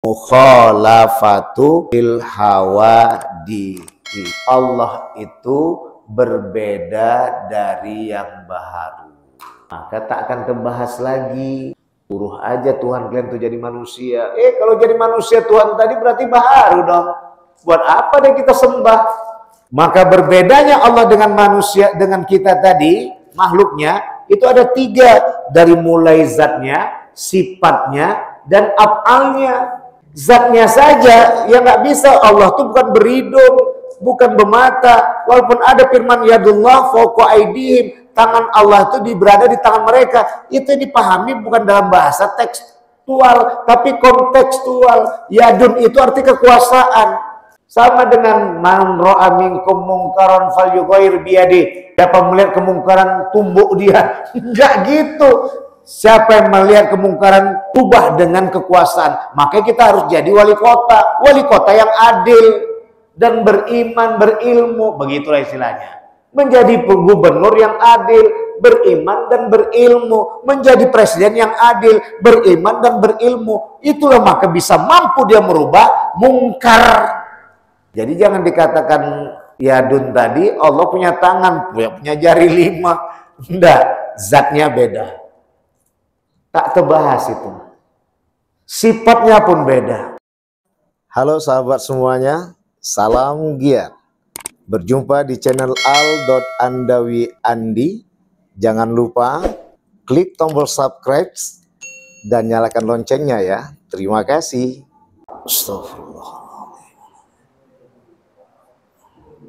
mukhalafatu bil hawadi. Allah itu berbeda dari yang baharu. Maka tak akan terbahas lagi. Suruh aja Tuhan kalian tuh jadi manusia. Kalau jadi manusia Tuhan tadi berarti baharu dong. Buat apa deh kita sembah? Maka berbedanya Allah dengan manusia, dengan kita tadi, makhluknya, itu ada 3. Dari mulai zatnya, sifatnya, dan af'alnya. Zatnya saja yang nggak bisa. Allah tuh bukan berhidung, bukan bermata. Walaupun ada firman yadullah fawqa aydihim, tangan Allah itu berada di tangan mereka. Itu dipahami bukan dalam bahasa tekstual, tapi kontekstual. Yadun itu arti kekuasaan. Sama dengan man ra'a minkum mungkaran falyughayyir biyadi. Siapa melihat kemungkaran tumbuk dia. Enggak gitu. Siapa yang melihat kemungkaran ubah dengan kekuasaan. Makanya kita harus jadi wali kota. Wali kota yang adil dan beriman, berilmu. Begitulah istilahnya. Menjadi gubernur yang adil, beriman dan berilmu. Menjadi presiden yang adil, beriman dan berilmu. Itulah maka bisa mampu dia merubah mungkar. Jadi jangan dikatakan yadun tadi Allah punya tangan, punya jari 5. Enggak, zatnya beda. Tak terbahas itu. Sifatnya pun beda. Halo sahabat semuanya, salam giat. Berjumpa di channel al.andawi.andi. Jangan lupa klik tombol subscribe dan nyalakan loncengnya ya. Terima kasih. Astagfirullah.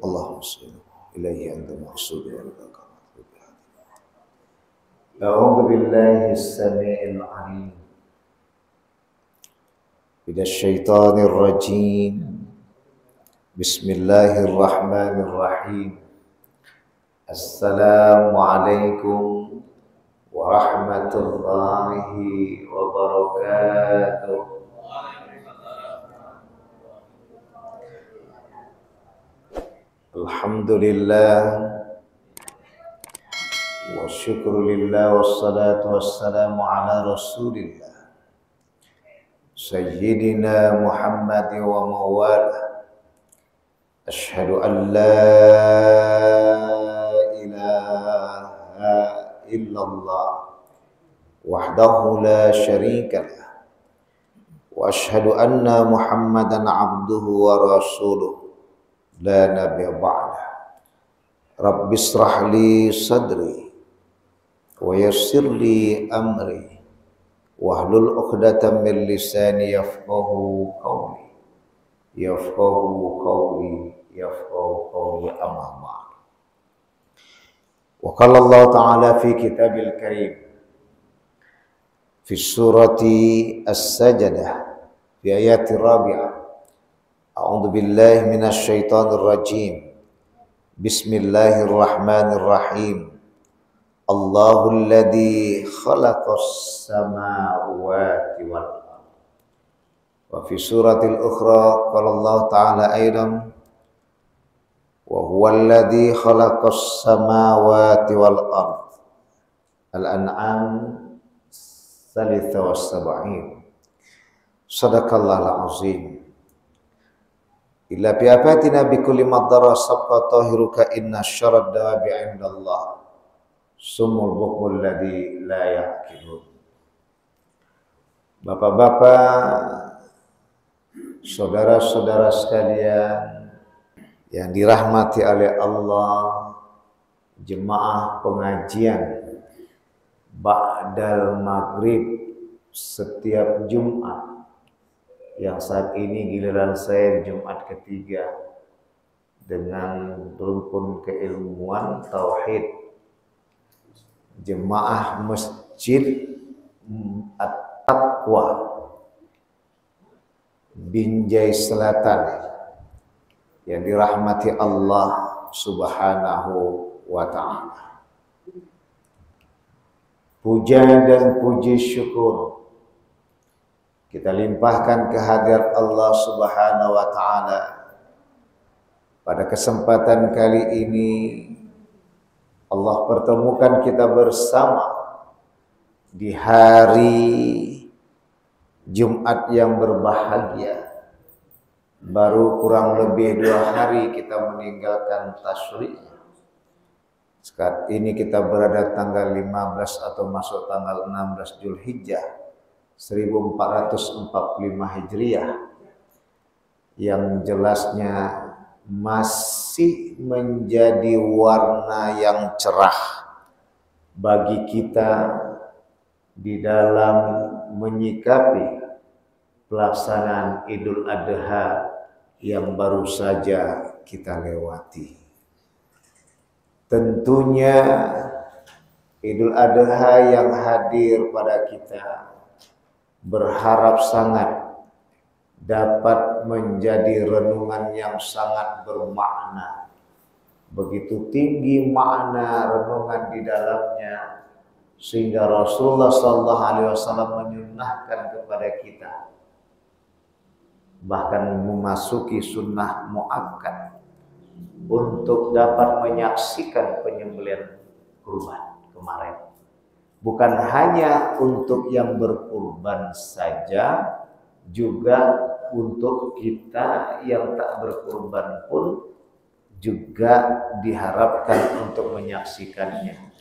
Allahumma shalli ilaihi anta maqsudi wa laka. A'udzu billahi as-sami'il 'alim minasy syaithanir rajim. Bismillahirrahmanirrahim. Assalamualaikum warahmatullahi wabarakatuh. Alhamdulillah wa syukrulillah wassalatu wassalamu ala rasulillah sayyidina Muhammad wa mawala. Ashhadu an la ilaha illallah wahdahu la syarika lah wa ashhadu anna Muhammadan abduhu wa rasuluh la nabiyya ba'da. Rabbi israh li sadri wa yassir li amri wahlul 'uqdatam min lisani yafqahu qawli amma ba'd. Wa qala Allah ta'ala fi kitabil karim fi surati as-sajdah fi ayati rabi'ah. A'udzu billahi minasy syaithanir rajim. Bismillahirrahmanirrahim. Allahul ladzi khalaqas samawati wal ardh. Wa fi suratil ukhra qala Allah ta'ala aidan wa huwal ladzi khalaqas samawati wal ardh. Al-An'am 73. Shadaqallahul azim. Illa bi'afatina bikulli madara sabqa tahiruka inna syarad dawabi indallah sumul bukmul ladhi la yaqilun. Bapak-bapak, saudara-saudara sekalian yang dirahmati oleh Allah, jemaah pengajian ba'dal maghrib setiap Jumat, yang saat ini giliran saya di Jumat ketiga dengan rukun keilmuan tauhid jemaah Masjid At-Taqwa Binjai Selatan yang dirahmati Allah Subhanahu wa ta'ala. Puja dan puji syukur kita limpahkan kehadirat Allah Subhanahu wa ta'ala. Pada kesempatan kali ini Allah pertemukan kita bersama di hari Jumat yang berbahagia. Baru kurang lebih 2 hari kita meninggalkan tasyrik. Sekarang ini kita berada tanggal 15 atau masuk tanggal 16 Zulhijjah 1445 Hijriah. Yang jelasnya masih menjadi warna yang cerah bagi kita di dalam menyikapi pelaksanaan Idul Adha yang baru saja kita lewati. Tentunya Idul Adha yang hadir pada kita berharap sangat dapat menjadi renungan yang sangat bermakna. Begitu tinggi makna renungan di dalamnya, sehingga Rasulullah SAW menyunnahkan kepada kita, bahkan memasuki sunnah muakkad, untuk dapat menyaksikan penyembelihan kurban kemarin. Bukan hanya untuk yang berkurban saja, juga untuk kita yang tak berkurban pun juga diharapkan untuk menyaksikannya.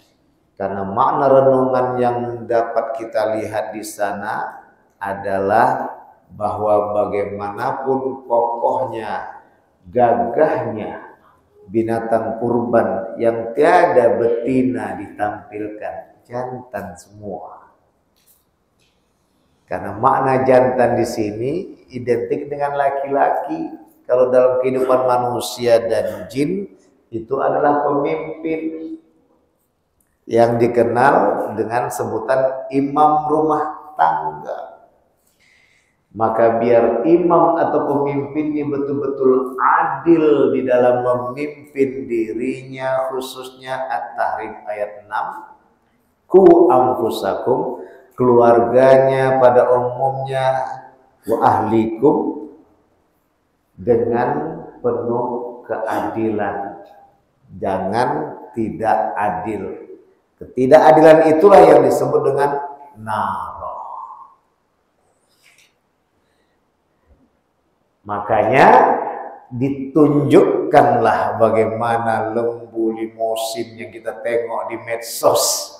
Karena makna renungan yang dapat kita lihat di sana adalah bahwa bagaimanapun kokohnya, gagahnya binatang kurban yang tiada betina ditampilkan, jantan semua. Karena makna jantan di sini identik dengan laki-laki. Kalau dalam kehidupan manusia dan jin itu adalah pemimpin yang dikenal dengan sebutan imam rumah tangga. Maka biar imam atau pemimpin ini betul-betul adil di dalam memimpin dirinya, khususnya At-Tahrim ayat 6. Ku anfusakum, keluarganya pada umumnya, wa ahlikum, dengan penuh keadilan. Jangan tidak adil. Ketidakadilan itulah yang disebut dengan naro. Makanya ditunjukkanlah bagaimana lembu limosin yang kita tengok di medsos.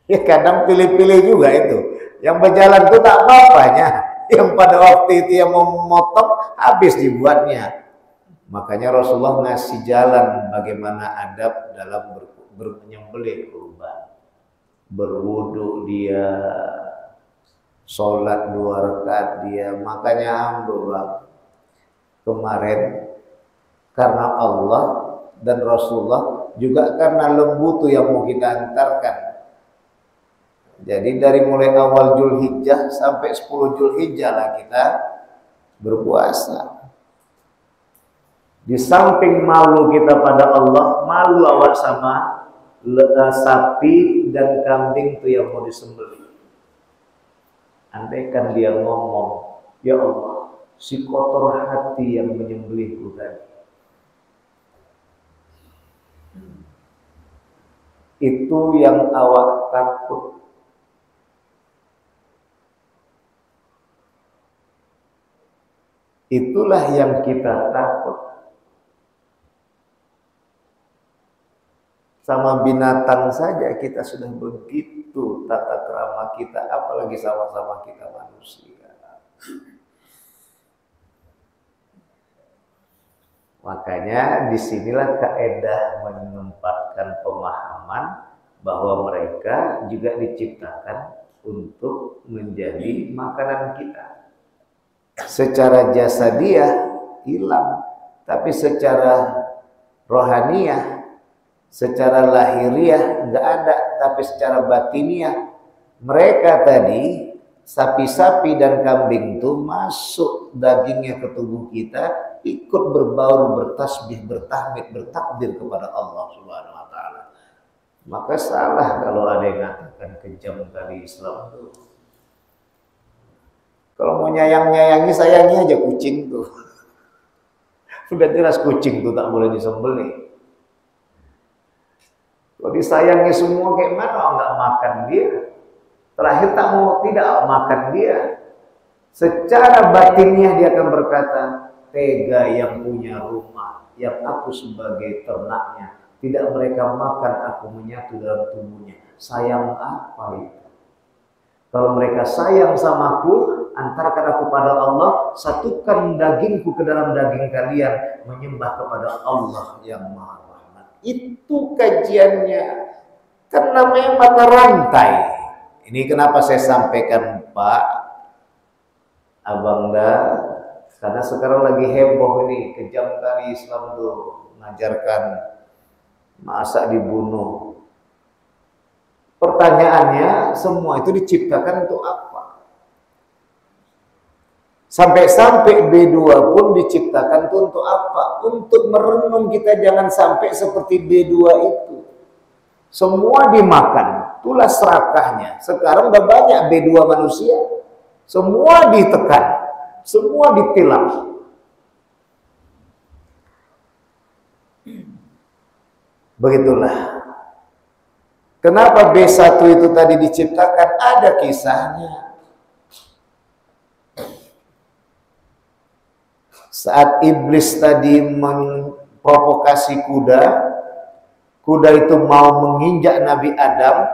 Ya kadang pilih-pilih juga itu. Yang berjalan itu tak apa-apanya. Yang pada waktu itu yang mau memotong habis dibuatnya. Makanya Rasulullah ngasih jalan bagaimana adab dalam menyembelih kurban. Berwudu dia, sholat 2 rakaat dia. Makanya alhamdulillah kemarin karena Allah dan Rasulullah, juga karena lembu itu yang mau kita antarkan. Jadi dari mulai awal Zulhijjah sampai 10 Zulhijjah lah kita berpuasa. Di samping malu kita pada Allah, malu awak sama sapi dan kambing itu yang mau disembelih. Andaikan dia ngomong, ya Allah, si kotor hati yang menyembelihku tadi. Itu yang awak takut. Itulah yang kita takut. Sama binatang saja kita sudah begitu tata krama kita, apalagi sama-sama kita manusia. Makanya disinilah kaidah menempatkan pemahaman bahwa mereka juga diciptakan untuk menjadi makanan kita. Secara jasadiah hilang, tapi secara rohaniah, secara lahiriah enggak ada, tapi secara batiniah mereka tadi, sapi-sapi dan kambing itu masuk dagingnya ke tubuh kita, ikut berbaur, bertasbih, bertahmid, bertakbir kepada Allah Subhanahu wa taala. Maka salah kalau ada yang mengatakan kejam kali Islam itu. Kalau mau nyayang-nyayangi, sayangi aja kucing tuh. Sudah jelas kucing tuh tak boleh disembelih. Kalau disayangi semua kayak mana, nggak makan dia. Terakhir tidak makan dia. Secara batinnya dia akan berkata, tega yang punya rumah, yang aku sebagai ternaknya, tidak mereka makan, aku menyatu dalam tubuhnya. Sayang apa itu? Kalau mereka sayang sama aku, antarkan aku pada Allah, satukan dagingku ke dalam daging kalian, menyembah kepada Allah yang Maha Rahman. Itu kajiannya. Kan namanya mata rantai. Ini kenapa saya sampaikan Pak Abang Da, karena sekarang lagi heboh ini, kejam kali Islam tuh mengajarkan masa dibunuh. Pertanyaannya, semua itu diciptakan untuk apa? Sampai-sampai B2 pun diciptakan itu untuk apa? Untuk merenung kita jangan sampai seperti B2 itu. Semua dimakan, itulah serakahnya. Sekarang udah banyak B2 manusia. Semua ditekan, semua ditilang. Begitulah. Kenapa B1 itu tadi diciptakan? Ada kisahnya. Saat iblis tadi memprovokasi kuda, kuda itu mau menginjak Nabi Adam,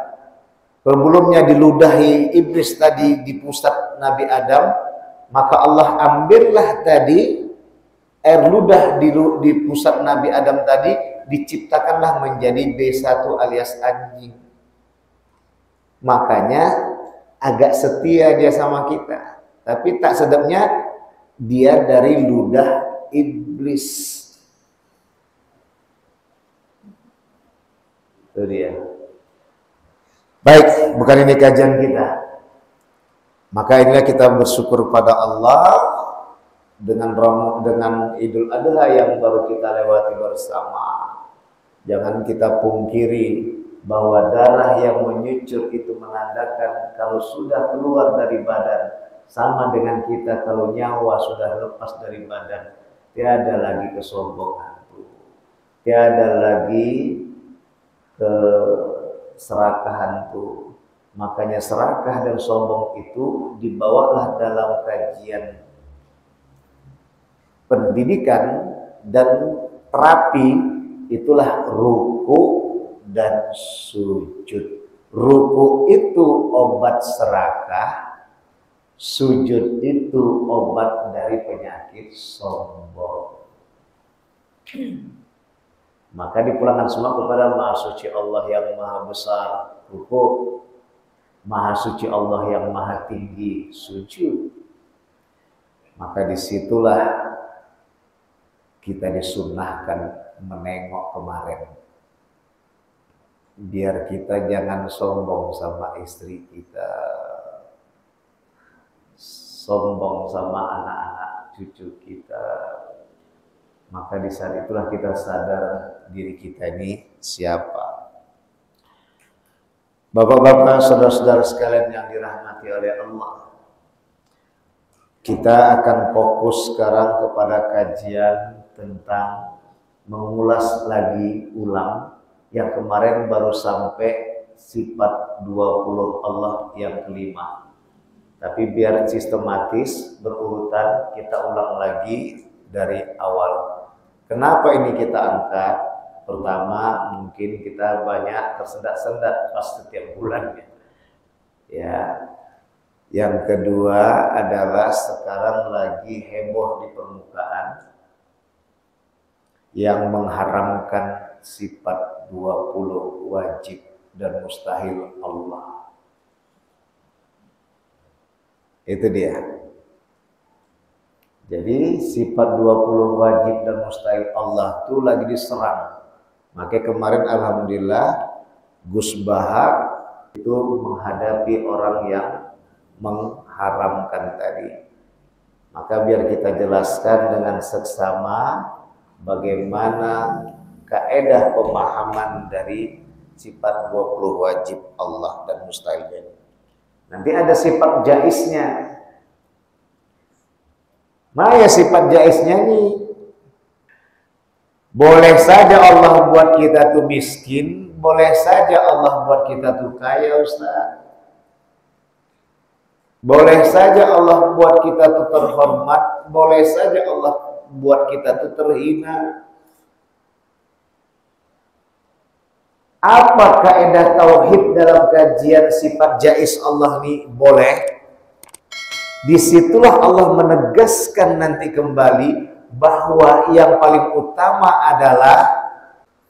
sebelumnya diludahi iblis tadi di pusat Nabi Adam, maka Allah ambillah tadi air ludah di pusat Nabi Adam tadi, diciptakanlah menjadi B1 alias anjing. Makanya agak setia dia sama kita, tapi tak sedapnya dia dari ludah iblis. Itu dia. Baik, bukan ini kajian kita. Maka inilah kita bersyukur pada Allah dengan Idul Adha yang baru kita lewati bersama. Jangan kita pungkiri bahwa darah yang menyucur itu menandakan kalau sudah keluar dari badan, sama dengan kita kalau nyawa sudah lepas dari badan, tiada lagi kesombongan, tiada lagi keserakahan tuh. Makanya serakah dan sombong itu dibawalah dalam kajian pendidikan dan terapi. Itulah ruku dan sujud. Ruku itu obat serakah, sujud itu obat dari penyakit sombong. Maka dipulangkan semua kepada Maha Suci Allah yang Maha Besar, ruku. Maha Suci Allah yang Maha Tinggi, sujud. Maka disitulah kita disunnahkan menengok kemarin, biar kita jangan sombong sama istri kita, sombong sama anak-anak cucu kita. Maka di saat itulah kita sadar diri kita ini siapa. Bapak-bapak, saudara-saudara sekalian yang dirahmati oleh Allah, kita akan fokus sekarang kepada kajian tentang mengulas lagi ulang yang kemarin baru sampai sifat 20 Allah yang kelima. Tapi biar sistematis berurutan, kita ulang lagi dari awal. Kenapa ini kita angkat? Pertama, mungkin kita banyak tersendat-sendat pas setiap bulannya. Ya. Yang kedua adalah sekarang lagi heboh di permukaan yang mengharamkan sifat 20 wajib dan mustahil Allah. Itu dia. Jadi sifat 20 wajib dan mustahil Allah itu lagi diserang. Maka kemarin alhamdulillah Gus Bahar itu menghadapi orang yang mengharamkan tadi. Maka biar kita jelaskan dengan seksama bagaimana kaedah pemahaman dari sifat 20 wajib Allah dan mustahilnya. Nanti ada sifat jaiznya. Mana sifat jaiznya nih? Boleh saja Allah buat kita tuh miskin, boleh saja Allah buat kita tuh kaya, Ustaz. Boleh saja Allah buat kita tuh terhormat, boleh saja Allah buat kita tuh terhina. Apa kaidah tauhid dalam kajian sifat jaiz Allah nih? Boleh. Disitulah Allah menegaskan nanti kembali bahwa yang paling utama adalah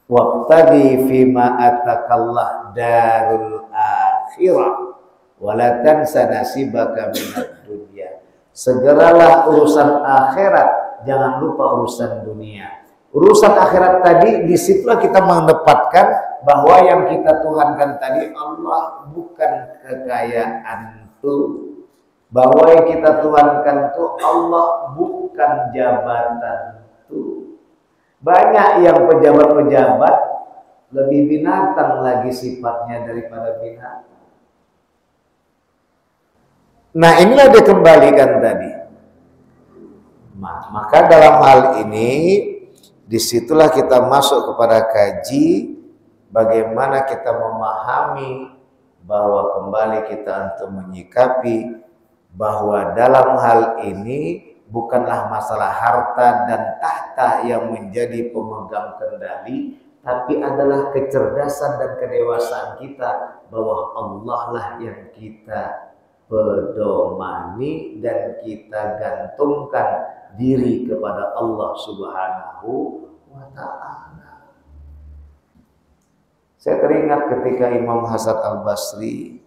waqtadi fima atakallah darul akhirah wala tansa nasibaka minad dunya. Segeralah urusan akhirat, jangan lupa urusan dunia. Urusan akhirat tadi, disitulah kita menempatkan bahwa yang kita tuhankan tadi Allah, bukan kekayaan itu. Bahwa yang kita tuhankan itu Allah, bukan jabatan itu. Banyak yang pejabat-pejabat lebih binatang lagi sifatnya daripada binatang. Nah, inilah dia kembalikan tadi. Maka dalam hal ini, disitulah kita masuk kepada kaji bagaimana kita memahami bahwa kembali kita untuk menyikapi bahwa dalam hal ini bukanlah masalah harta dan tahta yang menjadi pemegang kendali, tapi adalah kecerdasan dan kedewasaan kita bahwa Allah lah yang kita pedomani dan kita gantungkan diri kepada Allah Subhanahu wa ta'ala. Saya teringat ketika Imam Hasan Al-Basri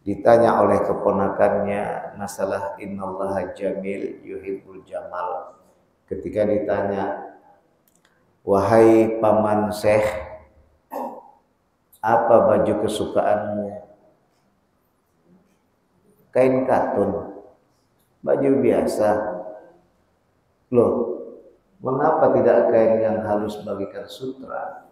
ditanya oleh keponakannya masalah innallaha jamil yuhibbul jamal. Ketika ditanya, wahai paman Syekh, apa baju kesukaanmu? Kain katun, baju biasa. Loh, mengapa tidak kain yang halus bagikan sutra?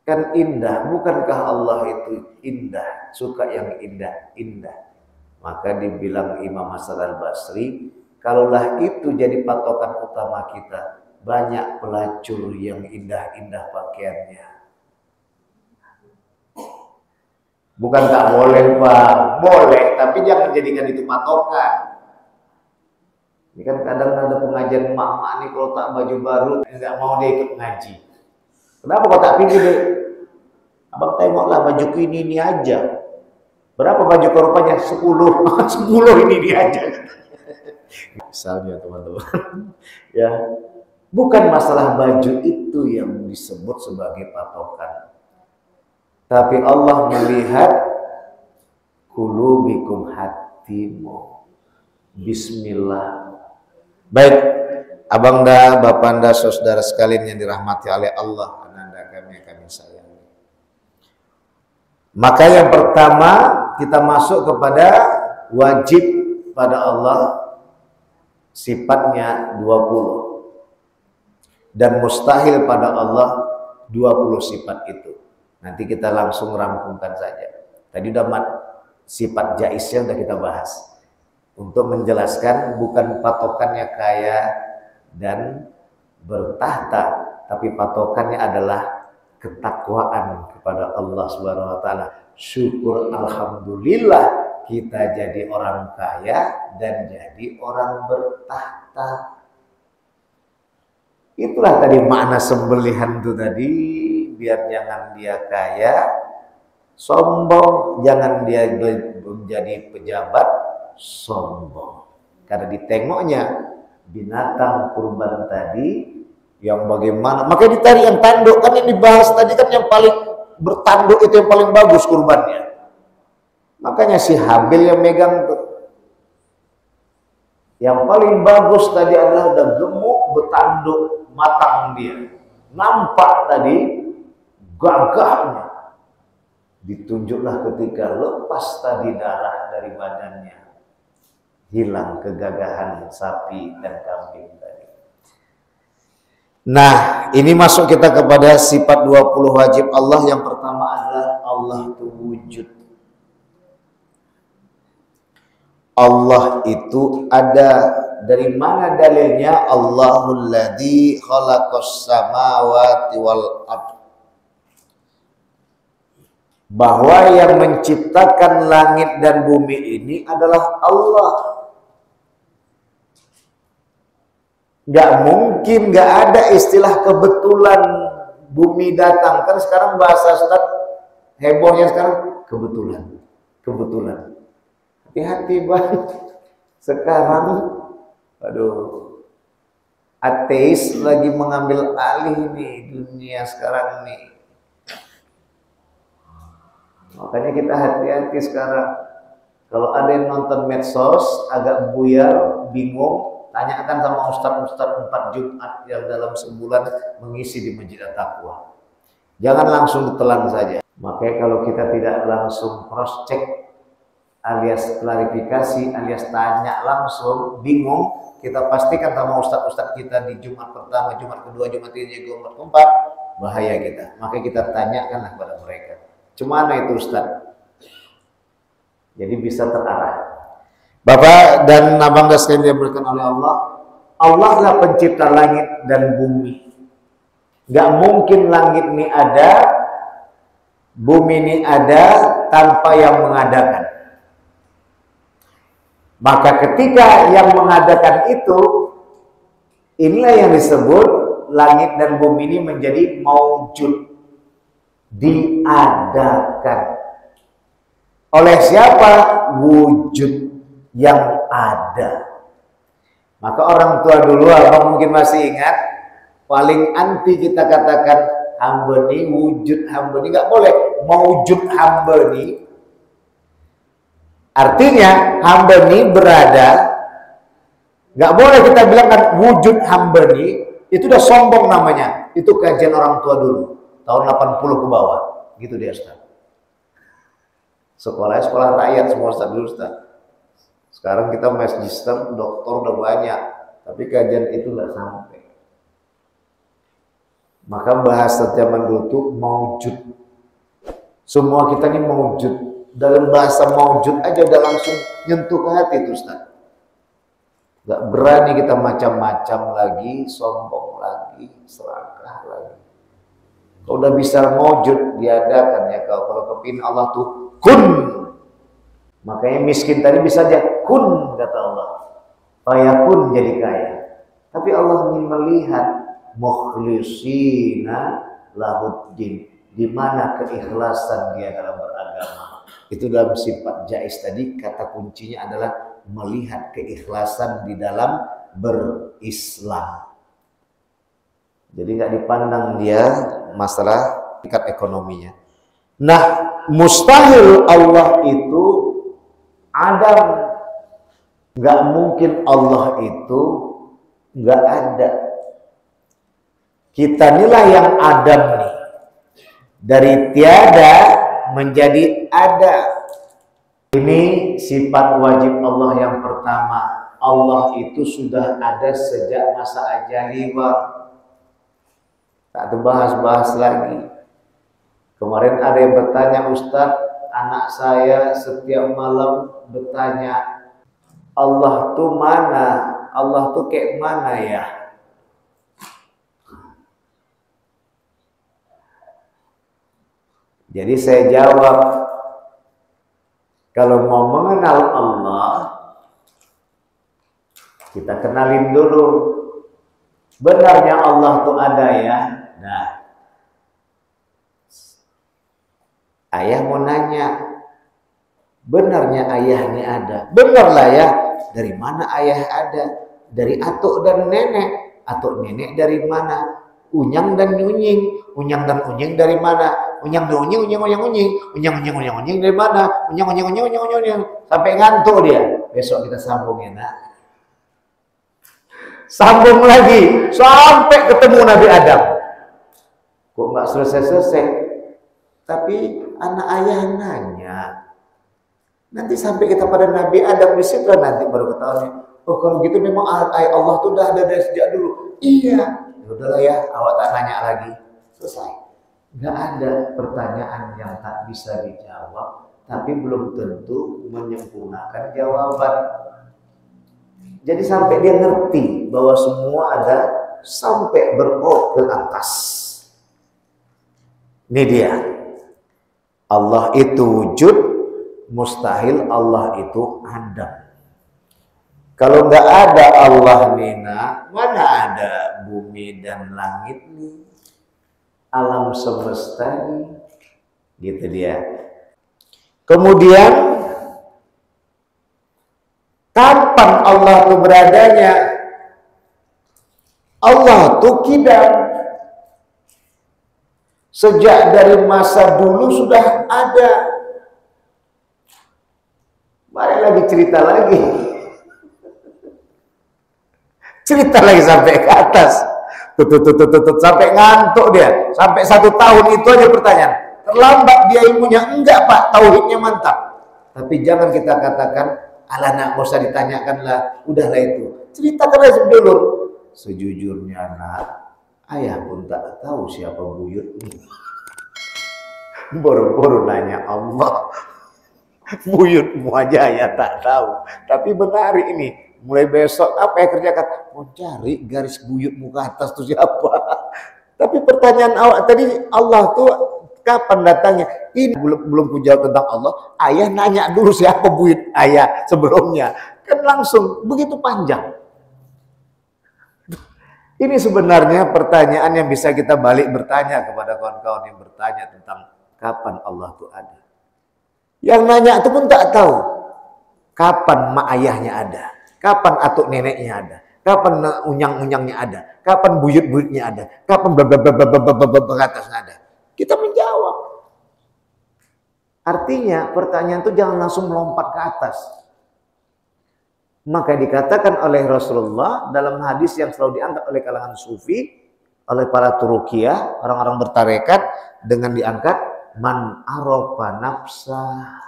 Kan indah, bukankah Allah itu indah, suka yang indah-indah? Maka dibilang Imam Hasan Al-Basri, kalaulah itu jadi patokan utama kita, banyak pelacur yang indah-indah pakaiannya. Bukan tak boleh, Pak, boleh, tapi jangan jadikan itu patokan. Ini kan kadang ada pengajian emak-emak nih, kalau tak baju baru nggak mau dia ikut ngaji. Kenapa kok tak pilih deh? Abang tengoklah bajuku ini aja. Berapa baju kau rupanya? 10. 10 ini aja. Misalnya teman-teman. Ya, bukan masalah baju itu yang disebut sebagai patokan. Tapi Allah melihat qulubikum, hatimu. Bismillah. Baik, abangda, bapanda, saudara sekalian yang dirahmati oleh Allah, ananda kami sayangi. Maka yang pertama kita masuk kepada wajib pada Allah, sifatnya 20 dan mustahil pada Allah 20 sifat itu. Nanti kita langsung rampungkan saja. Tadi udah sifat jaiznya udah kita bahas. Untuk menjelaskan bukan patokannya kaya dan bertahta, tapi patokannya adalah ketakwaan kepada Allah Subhanahu wa taala. Syukur alhamdulillah kita jadi orang kaya dan jadi orang bertahta. Itulah tadi makna sembelihan itu tadi, biar jangan dia kaya, sombong, jangan dia menjadi pejabat, sombong. Karena ditengoknya binatang kurban tadi yang bagaimana, makanya ditarik yang tanduk, kan yang dibahas tadi kan yang paling bertanduk itu yang paling bagus kurbannya. Makanya si Habil yang megang tuh. Yang paling bagus tadi adalah udah gemuk, bertanduk, matang dia. Nampak tadi gagahnya. Ditunjuklah ketika lepas tadi darah dari badannya. Hilang kegagahan sapi dan kambing tadi. Nah, ini masuk kita kepada sifat 20 wajib Allah. Yang pertama adalah Allah itu wujud. Allah itu ada. Dari mana dalilnya? Allahul ladzi khalaqas samawati wal ardh. bahwa yang menciptakan langit dan bumi ini adalah Allah. Gak mungkin, gak ada istilah kebetulan bumi datang. Kan sekarang bahasa Ustaz hebohnya sekarang kebetulan. Kebetulan. Hati-hati banget. Sekarang, aduh, ateis lagi mengambil alih nih dunia sekarang nih. Makanya kita hati-hati sekarang. Kalau ada yang nonton medsos agak buyar, bingung, tanyakan sama ustadz-ustadz 4 Jumat yang dalam sebulan mengisi di Masjid At-Taqwa. Jangan langsung ditelan saja. Makanya kalau kita tidak langsung cross check alias klarifikasi alias tanya langsung, bingung, kita pastikan sama ustadz-ustadz kita di Jumat pertama, Jumat kedua, Jumat ketiga, Jumat keempat, bahaya kita. Makanya kita tanyakanlah kepada mereka. Cuma itu Ustaz. Jadi bisa terarah. Bapak dan abang sekalian diberikan oleh Allah. Allah lah pencipta langit dan bumi. Gak mungkin langit ini ada, bumi ini ada tanpa yang mengadakan. Maka ketika yang mengadakan itu, inilah yang disebut langit dan bumi ini menjadi maujud. Diadakan oleh siapa? Wujud yang ada. Maka orang tua dulu, abang mungkin masih ingat, paling anti kita katakan hamba ini, wujud hamba ini, nggak boleh. Maujud hamba ini artinya hamba ini berada, nggak boleh kita bilang kan wujud hamba ini, itu udah sombong namanya. Itu kajian orang tua dulu tahun 80 ke bawah, gitu dia Ustaz. Sekolahnya sekolah rakyat semua Ustaz dulu Ustaz. Sekarang kita magister, doktor udah banyak, tapi kajian itu nggak sampai. Maka bahasa zaman dulu tuh maujud. Semua kita ini maujud. Dalam bahasa maujud aja udah langsung nyentuh ke hati itu Ustaz. Gak berani kita macam-macam lagi, sombong lagi, serakah lagi. Kalau udah bisa maujud, diadakan ya. Kalau kepingin Allah tuh kun. Makanya miskin tadi bisa aja kun, kata Allah. Fayakun jadi kaya. Tapi Allah ingin melihat mukhlisina lahuddin. Di mana keikhlasan dia dalam beragama. Itu dalam sifat jais tadi, kata kuncinya adalah melihat keikhlasan di dalam berislam. Jadi nggak dipandang dia masalah tingkat ekonominya. Nah, mustahil Allah itu Adam. Nggak mungkin Allah itu nggak ada. Kita inilah yang Adam nih. Dari tiada menjadi ada. Ini sifat wajib Allah yang pertama. Allah itu sudah ada sejak masa ajali, Bang. Tak dibahas-bahas lagi. Kemarin ada yang bertanya, Ustadz, anak saya setiap malam bertanya, Allah tuh mana? Allah tuh kayak mana ya? Jadi saya jawab, kalau mau mengenal Allah, kita kenalin dulu. Benarnya Allah tuh ada ya. Nah, ayah mau nanya, benarnya ayah ini ada? Benarlah ya. Dari mana ayah ada? Dari atuk dan nenek. Atuk nenek dari mana? Unyang dan nyunying. Unyang dan unying dari mana? Unyang dan unying, unyang, unyang, unying. Unyang, unyang, unyang, unying dari mana? Unyang, unyang, unyang, unyang, unyang, unyang. Sampai ngantuk dia. Besok kita sambung ya nak. Sambung lagi. Sampai ketemu Nabi Adam. Kok nggak selesai-selesai? Tapi anak ayah nanya. Nanti sampai kita pada Nabi Adam di situ nanti baru ketahuan. Oh kalau gitu memang Allah tuh udah ada dari sejak dulu. Iya. Udahlah ya, awak tak nanya lagi. Selesai. Nggak ada pertanyaan yang tak bisa dijawab, tapi belum tentu menyempurnakan jawaban. Jadi sampai dia ngerti bahwa semua ada sampai berpot ke atas. Ini dia. Allah itu wujud, mustahil Allah itu ada. Kalau nggak ada Allah Nina, mana ada bumi dan langit nih, alam semesta nih, gitu dia. Kemudian kapan Allah itu beradanya? Allah itu kidam. Sejak dari masa dulu sudah ada. Mari lagi cerita lagi. Cerita lagi sampai ke atas. Sampai ngantuk dia. Sampai 1 tahun itu aja pertanyaan. Terlambat dia ilmunya. Enggak Pak, tauhidnya mantap. Tapi jangan kita katakan, alah nak, gak usah ditanyakan lah. Udahlah itu. Ceritakan aja dulu. Sejujurnya nak, ayah pun tak tahu siapa buyut ini. Boro-boro nanya Allah. Buyutmu aja ya tak tahu. Tapi benar ini. Mulai besok apa yang kerjakan? Mau cari garis buyutmu ke atas itu siapa? Tapi pertanyaan awak tadi, Allah tuh kapan datangnya? Ini belum kujawab tentang Allah. Ayah nanya dulu siapa buyut ayah sebelumnya. Kan langsung begitu panjang. Ini sebenarnya pertanyaan yang bisa kita balik bertanya kepada kawan-kawan yang bertanya tentang kapan Allah itu ada. Yang nanya itu pun tak tahu kapan mak ayahnya ada, kapan atuk neneknya ada, kapan unyang-unyangnya ada, kapan buyut-buyutnya ada, kapan atasnya ada. Kita menjawab. Artinya pertanyaan itu jangan langsung melompat ke atas. Maka dikatakan oleh Rasulullah dalam hadis yang selalu diangkat oleh kalangan sufi, oleh para turukiyah, orang-orang bertarekat, dengan diangkat, man arofa nafsah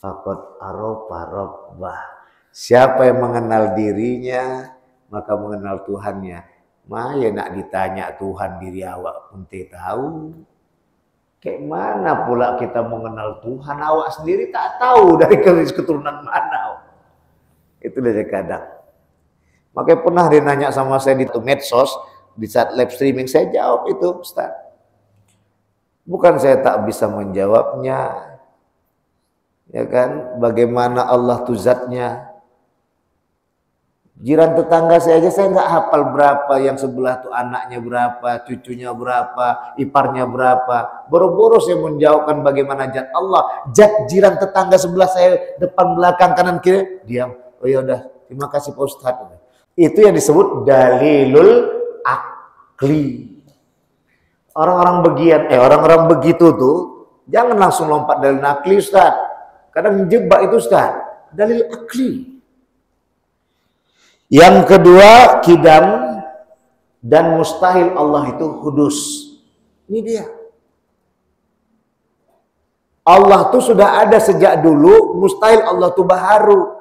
faqad arofa rabbah. Siapa yang mengenal dirinya, maka mengenal Tuhannya. Maya nak ditanya Tuhan diri awak pun tahu. Kayak mana pula kita mengenal Tuhan, awak sendiri tak tahu dari keturunan mana. Itu dari kadang. Makanya pernah dia nanya sama saya di medsos, di saat live streaming, saya jawab itu, Ustaz. Bukan saya tak bisa menjawabnya, ya kan? Bagaimana Allah itu zatnya. Jiran tetangga saya aja saya nggak hafal berapa yang sebelah tuh anaknya berapa, cucunya berapa, iparnya berapa. Boro-boro saya menjawabkan bagaimana zat Allah, zat jiran tetangga sebelah saya, depan belakang kanan kiri, diam. Oh ya udah, terima kasih Pak Ustadz. Itu yang disebut dalilul akli. Orang-orang begitu tuh jangan langsung lompat dalil akli Ustaz. Kadang menjebak itu Ustaz. Dalil akli. Yang kedua, kidam dan mustahil Allah itu hudus. Ini dia. Allah tuh sudah ada sejak dulu, mustahil Allah tuh baharu.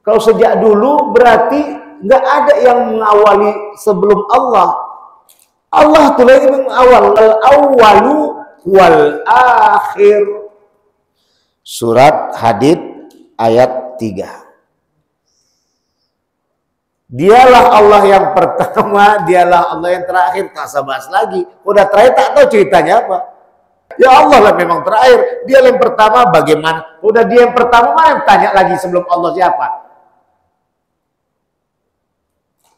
Kalau sejak dulu berarti nggak ada yang mengawali sebelum Allah. Allah tuh lagi mengawal, al-awwalu wal akhir. Surat Hadid ayat 3. Dialah Allah yang pertama, dialah Allah yang terakhir. Tak usah bahas lagi. Udah terakhir tak tahu ceritanya apa. Ya Allah lah memang terakhir. Dia yang pertama bagaimana? Udah dia yang pertama, mana tanya lagi sebelum Allah siapa?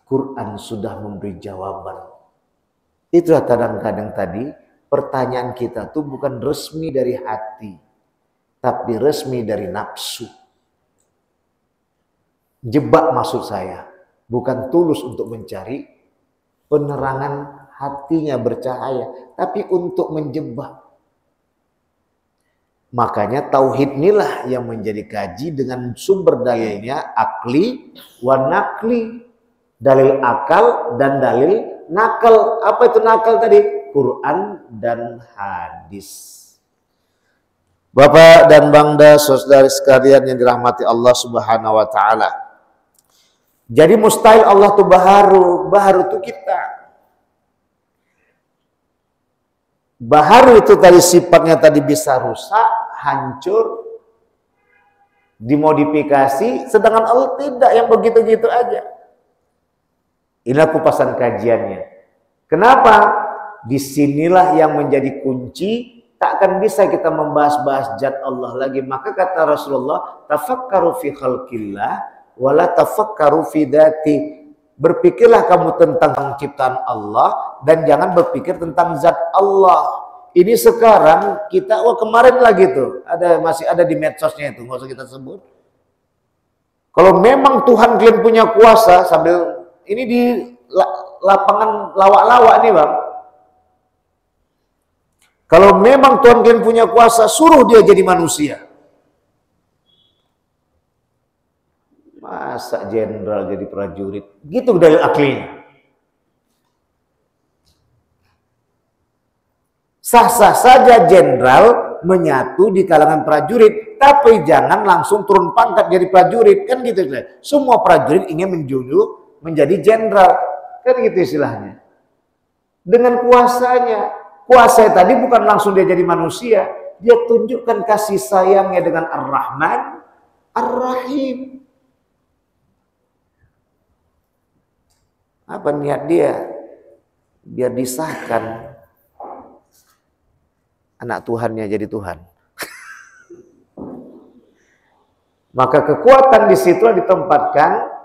Quran sudah memberi jawaban. Itulah kadang-kadang tadi pertanyaan kita tuh bukan resmi dari hati, tapi resmi dari nafsu. Jebak maksud saya, bukan tulus untuk mencari penerangan hatinya bercahaya, tapi untuk menjebak. Makanya tauhid inilah yang menjadi kaji dengan sumber dalilnya akli wa nakli. Dalil akal dan dalil nakal. Apa itu nakal tadi? Quran dan hadis. Bapak dan Bangda, saudari sekalian yang dirahmati Allah Subhanahu wa taala. Jadi mustahil Allah itu baharu itu kita. Baharu itu tadi sifatnya tadi bisa rusak, hancur, dimodifikasi, sedangkan Allah tidak, yang begitu-gitu aja. Inilah kupasan kajiannya. Kenapa? Disinilah yang menjadi kunci tak akan bisa kita membahas-bahas zat Allah lagi. Maka kata Rasulullah, tafakkaru fi khalqillah wala tafakkaru fi dzati. Berpikirlah kamu tentang ciptaan Allah dan jangan berpikir tentang zat Allah. Ini sekarang kita, kemarin lagi tuh, masih ada di medsosnya itu, nggak usah kita sebut. Kalau memang Tuhan kalian punya kuasa, sambil ini di lapangan lawak-lawak nih bang. Kalau memang Tuhan kalian punya kuasa, suruh dia jadi manusia. Masa jenderal jadi prajurit? Gitu dalil aklinya. Sah-sah saja jenderal menyatu di kalangan prajurit, tapi jangan langsung turun pangkat jadi prajurit, kan gitu. Semua prajurit ingin menjunjung menjadi jenderal, kan gitu istilahnya. Dengan kuasanya, kuasa tadi bukan langsung dia jadi manusia, dia tunjukkan kasih sayangnya dengan Ar-Rahman, Ar-Rahim. Apa niat dia? Biar disahkan anak Tuhannya jadi Tuhan. Maka kekuatan di situ ditempatkan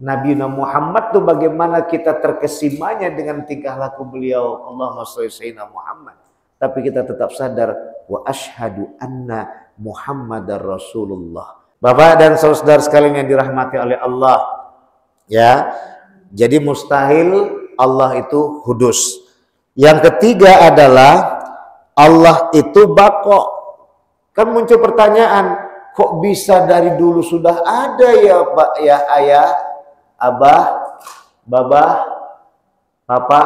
Nabi Muhammad tuh, bagaimana kita terkesimanya dengan tingkah laku beliau. Allahumma sholli sayyidina Muhammad. Tapi kita tetap sadar, wa asyhadu anna Muhammadar Rasulullah. Bapak dan saudara sekalian yang dirahmati oleh Allah, ya. Jadi mustahil Allah itu hudus. Yang ketiga adalah Allah itu bako. Kan muncul pertanyaan, kok bisa dari dulu sudah ada ya Pak, ya ayah, abah, babah, papa?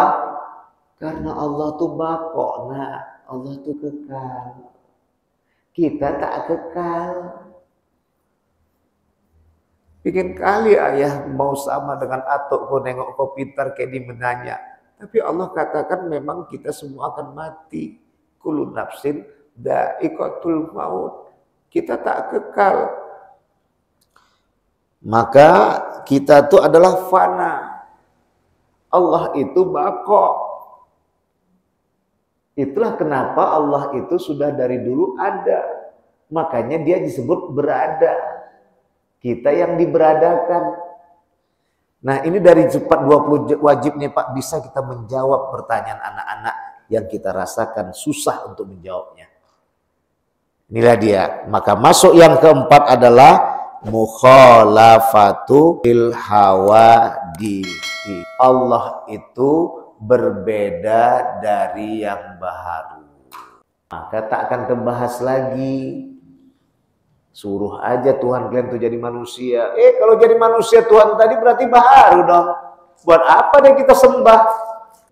Karena Allah tuh bako, nah Allah tuh kekal. Kita tak kekal. Bikin kali ayah mau sama dengan atuk, kau nengok kau pintar kayak di menanya. Tapi Allah katakan memang kita semua akan mati. Kullu nafsin dha'iqatul maut. Kita tak kekal. Maka kita itu adalah fana. Allah itu bako. Itulah kenapa Allah itu sudah dari dulu ada. Makanya dia disebut berada. Kita yang diberadakan. Nah, ini dari 20 wajibnya Pak, bisa kita menjawab pertanyaan anak-anak yang kita rasakan susah untuk menjawabnya. Inilah dia. Maka masuk yang keempat adalah mukhalafatu bil hawadi. Allah itu berbeda dari yang baharu. Maka tak akan terbahas lagi. Suruh aja Tuhan kalian tuh jadi manusia. Kalau jadi manusia Tuhan tadi berarti baharu dong. Buat apa deh kita sembah?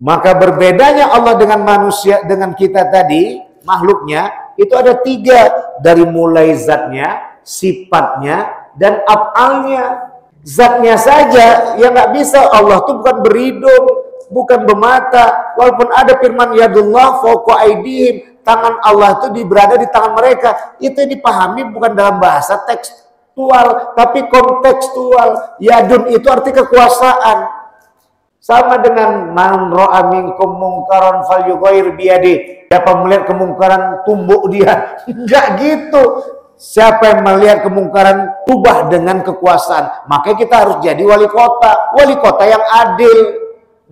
Maka berbedanya Allah dengan manusia, dengan kita tadi, makhluknya, itu ada 3. Dari mulai zatnya, sifatnya, dan af'alnya. Zatnya saja yang nggak bisa. Allah tuh bukan berhidung, bukan bermata. Walaupun ada firman yadullah fawqa aydihim, tangan Allah itu berada di tangan mereka. Itu dipahami bukan dalam bahasa tekstual, tapi kontekstual. Yadun itu arti kekuasaan. Sama dengan man ra'a minkum mungkaran falyughayyir biyadi. Siapa melihat kemungkaran tumbuk dia. Enggak gitu. Siapa yang melihat kemungkaran ubah dengan kekuasaan. Makanya kita harus jadi wali kota. Wali kota yang adil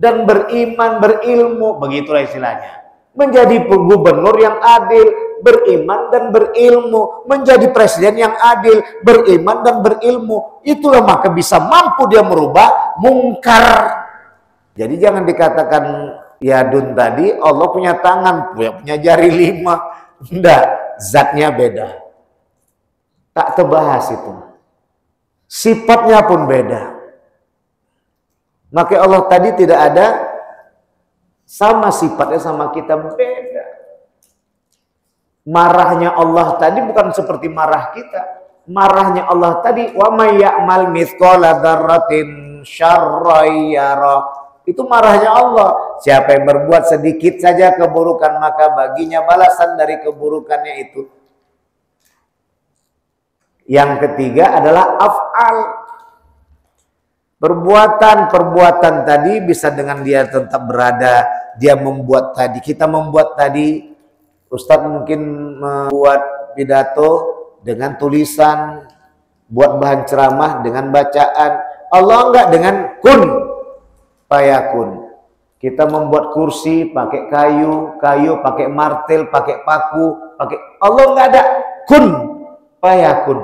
dan beriman, berilmu. Begitulah istilahnya. Menjadi gubernur yang adil, beriman dan berilmu. Menjadi presiden yang adil, beriman dan berilmu. Itulah maka bisa mampu dia merubah mungkar. Jadi jangan dikatakan yadun tadi Allah punya tangan, punya jari 5. Enggak, zatnya beda. Tak terbahas itu. Sifatnya pun beda. Maka Allah tadi tidak ada sama sifatnya sama kita, beda. Marahnya Allah tadi bukan seperti marah kita. Marahnya Allah tadi wa may ya'mal mithqala dzarratin syarran yara. Itu marahnya Allah. Siapa yang berbuat sedikit saja keburukan, maka baginya balasan dari keburukannya itu. Yang ketiga adalah af'al. Perbuatan tadi bisa dengan dia tetap berada. Dia membuat tadi, kita membuat tadi Ustadz mungkin membuat pidato dengan tulisan, buat bahan ceramah dengan bacaan. Allah enggak, dengan kun fayakun. Kita membuat kursi pakai kayu pakai martil, pakai paku, pakai. Allah enggak ada, kun fayakun.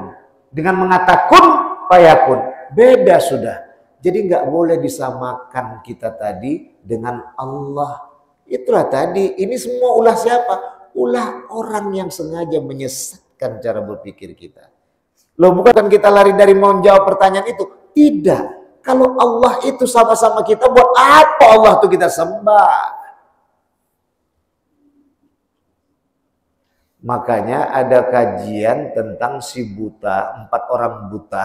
Dengan mengatakan kun fayakun, beda sudah. Jadi enggak boleh disamakan kita tadi dengan Allah. Itulah tadi, ini semua ulah siapa? Ulah orang yang sengaja menyesatkan cara berpikir kita. Loh, bukan kita lari dari mau jawab pertanyaan itu. Tidak. Kalau Allah itu sama-sama kita, buat apa Allah itu kita sembah? Makanya ada kajian tentang si buta, 4 orang buta,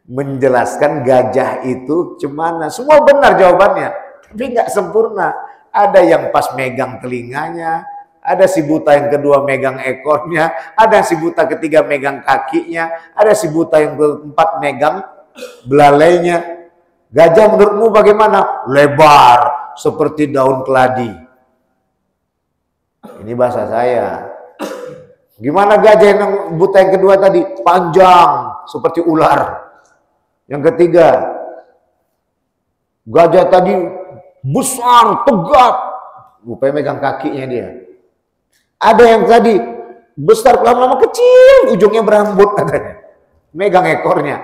menjelaskan gajah itu cemana. Semua benar jawabannya, tapi nggak sempurna. Ada yang pas megang telinganya, ada si buta yang kedua megang ekornya, ada si buta ketiga megang kakinya, ada si buta yang keempat megang belalainya. Gajah menurutmu bagaimana? Lebar seperti daun keladi. Ini bahasa saya. Gimana gajah yang buta yang kedua tadi? Panjang seperti ular. Yang ketiga, gajah tadi besar, tegap. Rupanya megang kakinya dia. Ada yang tadi besar, lama-lama kecil, ujungnya berambut katanya. Megang ekornya.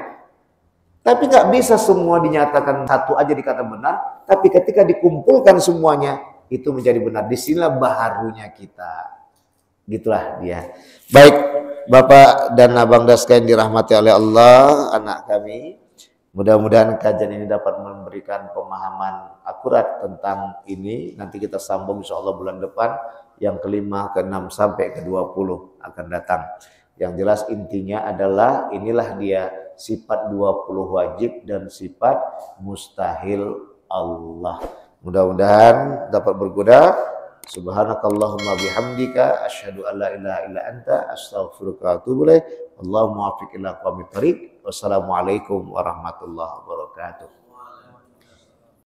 Tapi nggak bisa semua dinyatakan satu aja dikata benar. Tapi ketika dikumpulkan semuanya, itu menjadi benar. Disinilah baharunya kita. Gitulah dia. Baik, Bapak dan Abang sekalian dirahmati oleh Allah, anak kami. Mudah-mudahan kajian ini dapat memberikan pemahaman akurat tentang ini. Nanti kita sambung insya Allah bulan depan. Yang kelima, ke-6 sampai ke-20 akan datang. Yang jelas intinya adalah inilah dia sifat 20 wajib dan sifat mustahil Allah. Mudah-mudahan dapat berguna. Subhanakallahumma bihamdika asyhadu an la ilaha illa anta astaghfiruka wa atubu ilaik. Allahumma waffiq ila aqwamit thariq. Wassalamualaikum warahmatullahi wabarakatuh.